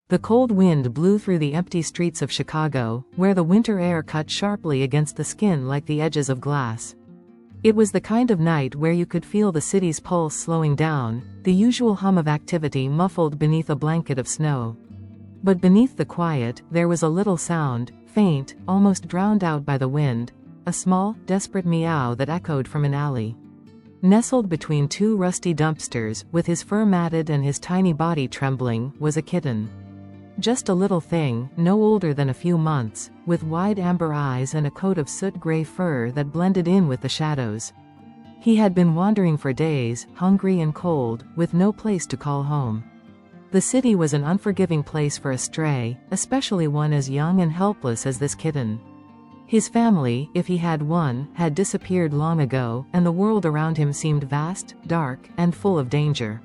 The cold wind blew through the empty streets of Chicago, where the winter air cut sharply against the skin like the edges of glass. It was the kind of night where you could feel the city's pulse slowing down, the usual hum of activity muffled beneath a blanket of snow. But beneath the quiet, there was a little sound, faint, almost drowned out by the wind, a small, desperate meow that echoed from an alley. Nestled between two rusty dumpsters, with his fur matted and his tiny body trembling, was a kitten. Just a little thing, no older than a few months, with wide amber eyes and a coat of soot-gray fur that blended in with the shadows. He had been wandering for days, hungry and cold, with no place to call home. The city was an unforgiving place for a stray, especially one as young and helpless as this kitten. His family, if he had one, had disappeared long ago, and the world around him seemed vast, dark, and full of danger.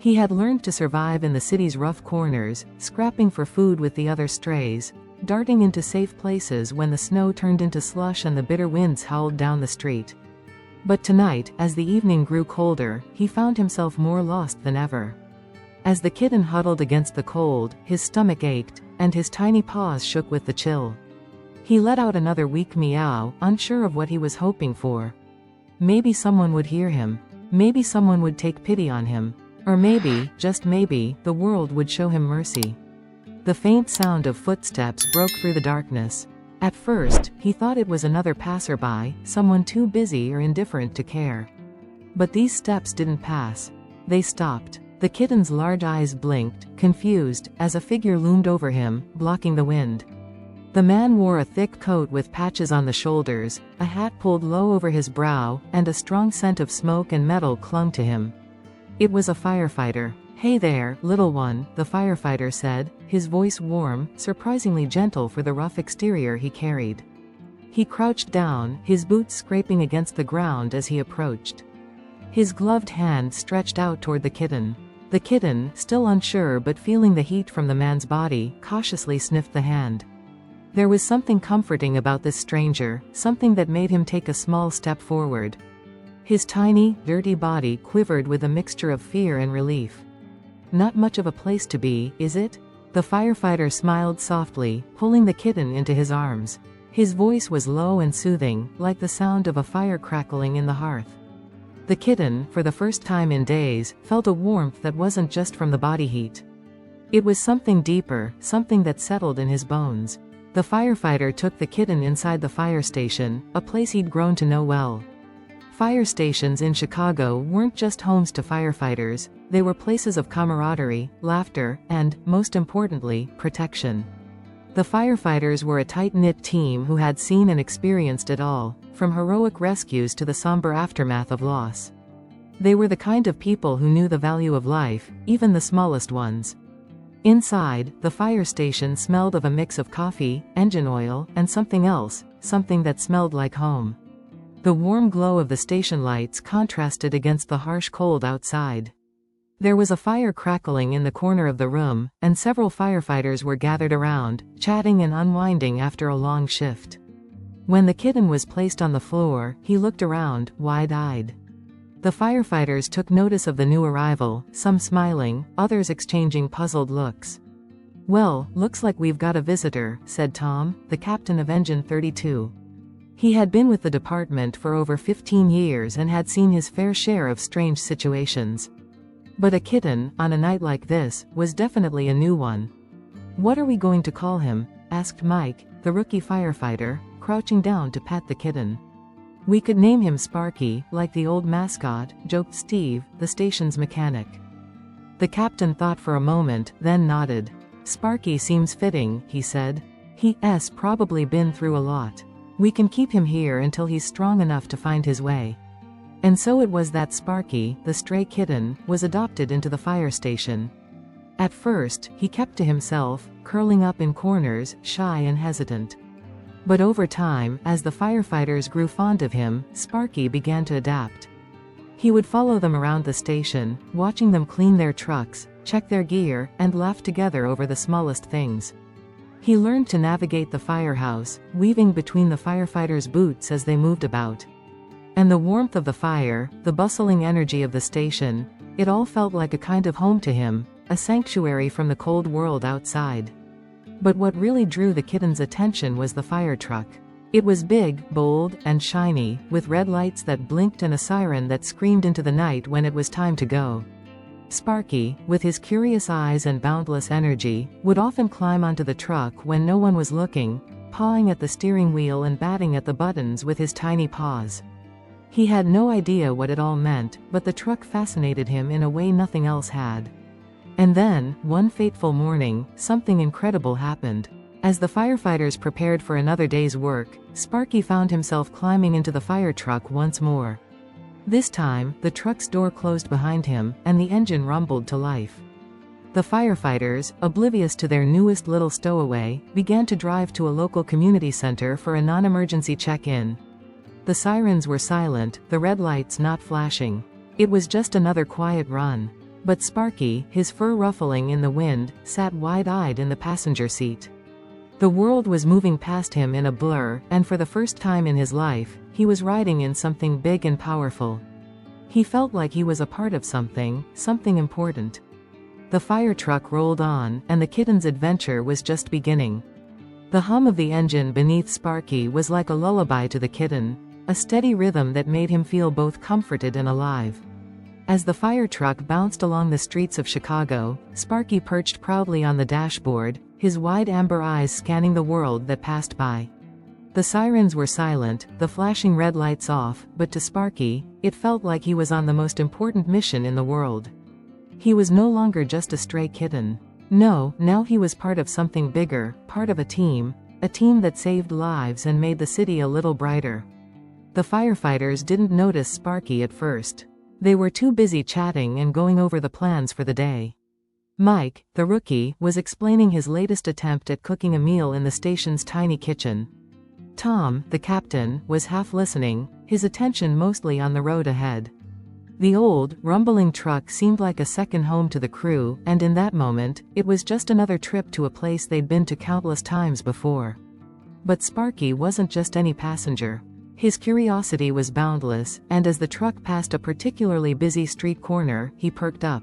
He had learned to survive in the city's rough corners, scrapping for food with the other strays, darting into safe places when the snow turned into slush and the bitter winds howled down the street. But tonight, as the evening grew colder, he found himself more lost than ever. As the kitten huddled against the cold, his stomach ached, and his tiny paws shook with the chill. He let out another weak meow, unsure of what he was hoping for. Maybe someone would hear him. Maybe someone would take pity on him. Or maybe, just maybe, the world would show him mercy. The faint sound of footsteps broke through the darkness. At first, he thought it was another passerby, someone too busy or indifferent to care. But these steps didn't pass. They stopped. The kitten's large eyes blinked, confused, as a figure loomed over him, blocking the wind. The man wore a thick coat with patches on the shoulders, a hat pulled low over his brow, and a strong scent of smoke and metal clung to him. It was a firefighter. "Hey there, little one," the firefighter said, his voice warm, surprisingly gentle for the rough exterior he carried. He crouched down, his boots scraping against the ground as he approached. His gloved hand stretched out toward the kitten. The kitten, still unsure but feeling the heat from the man's body, cautiously sniffed the hand. There was something comforting about this stranger, something that made him take a small step forward. His tiny, dirty body quivered with a mixture of fear and relief. "Not much of a place to be, is it?" The firefighter smiled softly, pulling the kitten into his arms. His voice was low and soothing, like the sound of a fire crackling in the hearth. The kitten, for the first time in days, felt a warmth that wasn't just from the body heat. It was something deeper, something that settled in his bones. The firefighter took the kitten inside the fire station, a place he'd grown to know well. Fire stations in Chicago weren't just homes to firefighters, they were places of camaraderie, laughter, and, most importantly, protection. The firefighters were a tight-knit team who had seen and experienced it all, from heroic rescues to the somber aftermath of loss. They were the kind of people who knew the value of life, even the smallest ones. Inside, the fire station smelled of a mix of coffee, engine oil, and something else, something that smelled like home. The warm glow of the station lights contrasted against the harsh cold outside. There was a fire crackling in the corner of the room, and several firefighters were gathered around, chatting and unwinding after a long shift. When the kitten was placed on the floor, he looked around, wide-eyed. The firefighters took notice of the new arrival, some smiling, others exchanging puzzled looks. "Well, looks like we've got a visitor," said Tom, the captain of Engine 32. He had been with the department for over 15 years and had seen his fair share of strange situations. But a kitten, on a night like this, was definitely a new one. "What are we going to call him?" asked Mike, the rookie firefighter, crouching down to pet the kitten. "We could name him Sparky, like the old mascot," joked Steve, the station's mechanic. The captain thought for a moment, then nodded. "Sparky seems fitting," he said. "He's probably been through a lot. We can keep him here until he's strong enough to find his way." And so it was that Sparky, the stray kitten, was adopted into the fire station. At first, he kept to himself, curling up in corners, shy and hesitant. But over time, as the firefighters grew fond of him, Sparky began to adapt. He would follow them around the station, watching them clean their trucks, check their gear, and laugh together over the smallest things. He learned to navigate the firehouse, weaving between the firefighters' boots as they moved about. And the warmth of the fire, the bustling energy of the station, it all felt like a kind of home to him, a sanctuary from the cold world outside. But what really drew the kitten's attention was the fire truck. It was big, bold, and shiny, with red lights that blinked and a siren that screamed into the night when it was time to go. Sparky, with his curious eyes and boundless energy, would often climb onto the truck when no one was looking, pawing at the steering wheel and batting at the buttons with his tiny paws. He had no idea what it all meant, but the truck fascinated him in a way nothing else had. And then, one fateful morning, something incredible happened. As the firefighters prepared for another day's work, Sparky found himself climbing into the fire truck once more. This time, the truck's door closed behind him, and the engine rumbled to life. The firefighters, oblivious to their newest little stowaway, began to drive to a local community center for a non-emergency check-in. The sirens were silent, the red lights not flashing. It was just another quiet run. But Sparky, his fur ruffling in the wind, sat wide-eyed in the passenger seat. The world was moving past him in a blur, and for the first time in his life, he was riding in something big and powerful. He felt like he was a part of something important. The fire truck rolled on, and the kitten's adventure was just beginning. The hum of the engine beneath Sparky was like a lullaby to the kitten, a steady rhythm that made him feel both comforted and alive. As the fire truck bounced along the streets of Chicago, Sparky perched proudly on the dashboard, his wide amber eyes scanning the world that passed by. The sirens were silent, the flashing red lights off, but to Sparky, it felt like he was on the most important mission in the world. He was no longer just a stray kitten. No, now he was part of something bigger, part of a team that saved lives and made the city a little brighter. The firefighters didn't notice Sparky at first. They were too busy chatting and going over the plans for the day. Mike, the rookie, was explaining his latest attempt at cooking a meal in the station's tiny kitchen. Tom, the captain, was half listening, his attention mostly on the road ahead. The old, rumbling truck seemed like a second home to the crew, and in that moment, it was just another trip to a place they'd been to countless times before. But Sparky wasn't just any passenger. His curiosity was boundless, and as the truck passed a particularly busy street corner, he perked up.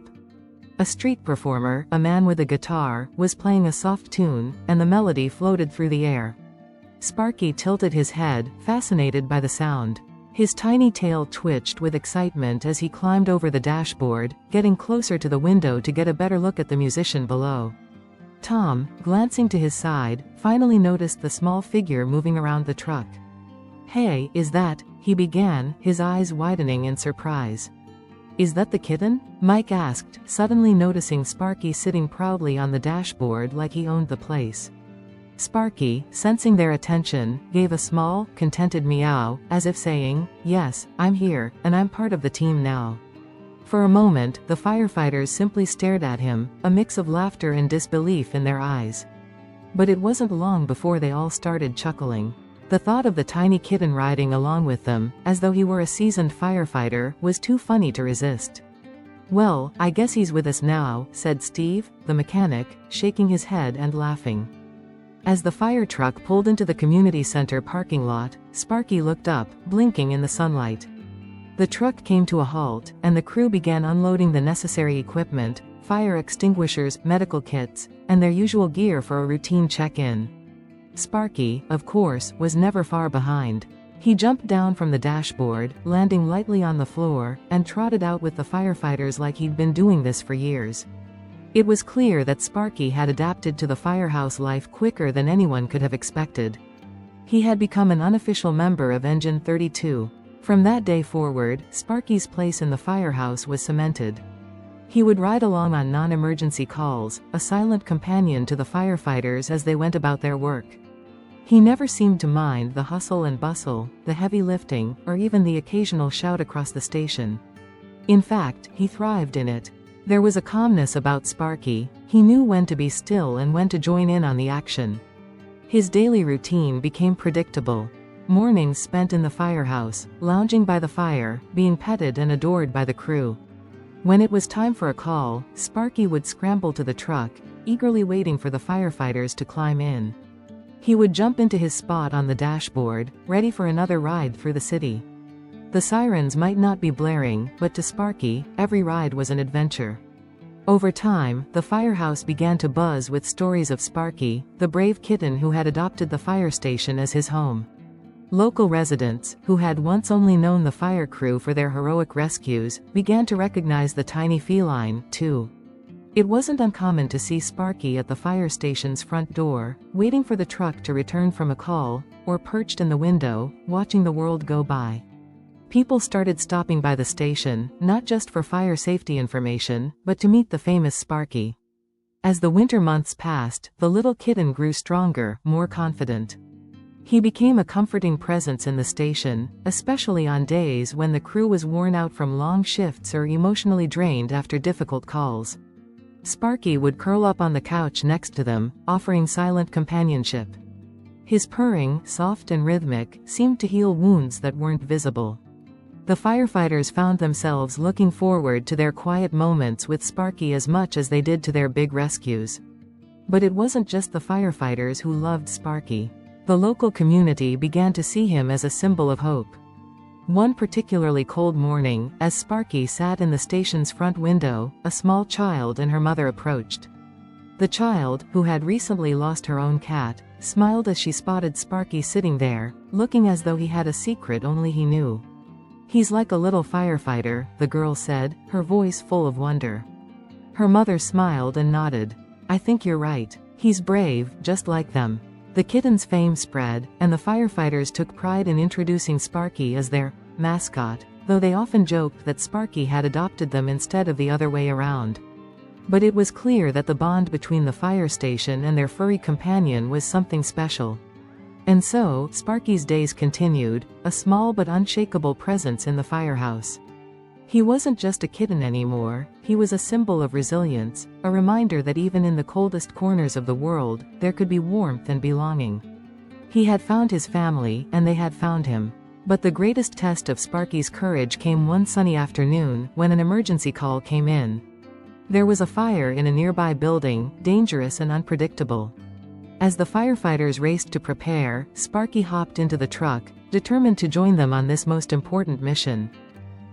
A street performer, a man with a guitar, was playing a soft tune, and the melody floated through the air. Sparky tilted his head, fascinated by the sound. His tiny tail twitched with excitement as he climbed over the dashboard, getting closer to the window to get a better look at the musician below. Tom, glancing to his side, finally noticed the small figure moving around the truck. "Hey, is that," he began, his eyes widening in surprise. "Is that the kitten?" Mike asked, suddenly noticing Sparky sitting proudly on the dashboard like he owned the place. Sparky, sensing their attention, gave a small, contented meow, as if saying, "Yes, I'm here, and I'm part of the team now." For a moment, the firefighters simply stared at him, a mix of laughter and disbelief in their eyes. But it wasn't long before they all started chuckling. The thought of the tiny kitten riding along with them, as though he were a seasoned firefighter, was too funny to resist. "Well, I guess he's with us now," said Steve, the mechanic, shaking his head and laughing. As the fire truck pulled into the community center parking lot, Sparky looked up, blinking in the sunlight. The truck came to a halt, and the crew began unloading the necessary equipment, fire extinguishers, medical kits, and their usual gear for a routine check-in. Sparky, of course, was never far behind. He jumped down from the dashboard, landing lightly on the floor, and trotted out with the firefighters like he'd been doing this for years. It was clear that Sparky had adapted to the firehouse life quicker than anyone could have expected. He had become an unofficial member of Engine 32. From that day forward, Sparky's place in the firehouse was cemented. He would ride along on non-emergency calls, a silent companion to the firefighters as they went about their work. He never seemed to mind the hustle and bustle, the heavy lifting, or even the occasional shout across the station. In fact, he thrived in it. There was a calmness about Sparky. He knew when to be still and when to join in on the action. His daily routine became predictable. Mornings spent in the firehouse, lounging by the fire, being petted and adored by the crew. When it was time for a call, Sparky would scramble to the truck, eagerly waiting for the firefighters to climb in. He would jump into his spot on the dashboard, ready for another ride through the city. The sirens might not be blaring, but to Sparky, every ride was an adventure. Over time, the firehouse began to buzz with stories of Sparky, the brave kitten who had adopted the fire station as his home. Local residents, who had once only known the fire crew for their heroic rescues, began to recognize the tiny feline, too. It wasn't uncommon to see Sparky at the fire station's front door, waiting for the truck to return from a call, or perched in the window, watching the world go by. People started stopping by the station, not just for fire safety information, but to meet the famous Sparky. As the winter months passed, the little kitten grew stronger, more confident. He became a comforting presence in the station, especially on days when the crew was worn out from long shifts or emotionally drained after difficult calls. Sparky would curl up on the couch next to them, offering silent companionship. His purring, soft and rhythmic, seemed to heal wounds that weren't visible. The firefighters found themselves looking forward to their quiet moments with Sparky as much as they did to their big rescues. But it wasn't just the firefighters who loved Sparky. The local community began to see him as a symbol of hope. One particularly cold morning, as Sparky sat in the station's front window, a small child and her mother approached. The child, who had recently lost her own cat, smiled as she spotted Sparky sitting there, looking as though he had a secret only he knew. "He's like a little firefighter," the girl said, her voice full of wonder. Her mother smiled and nodded. "I think you're right. He's brave, just like them." The kitten's fame spread, and the firefighters took pride in introducing Sparky as their mascot, though they often joked that Sparky had adopted them instead of the other way around. But it was clear that the bond between the fire station and their furry companion was something special. And so, Sparky's days continued, a small but unshakable presence in the firehouse. He wasn't just a kitten anymore, he was a symbol of resilience, a reminder that even in the coldest corners of the world, there could be warmth and belonging. He had found his family, and they had found him. But the greatest test of Sparky's courage came one sunny afternoon, when an emergency call came in. There was a fire in a nearby building, dangerous and unpredictable. As the firefighters raced to prepare, Sparky hopped into the truck, determined to join them on this most important mission.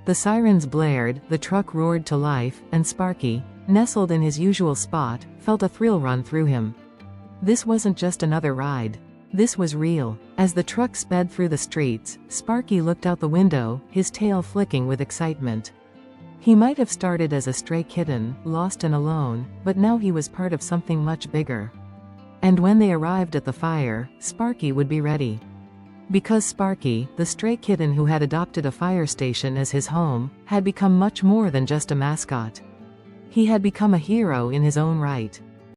The sirens blared, the truck roared to life, and Sparky, nestled in his usual spot, felt a thrill run through him. This wasn't just another ride. This was real. As the truck sped through the streets, Sparky looked out the window, his tail flicking with excitement. He might have started as a stray kitten, lost and alone, but now he was part of something much bigger. And when they arrived at the fire, Sparky would be ready. Because Sparky, the stray kitten who had adopted a fire station as his home, had become much more than just a mascot. He had become a hero in his own right.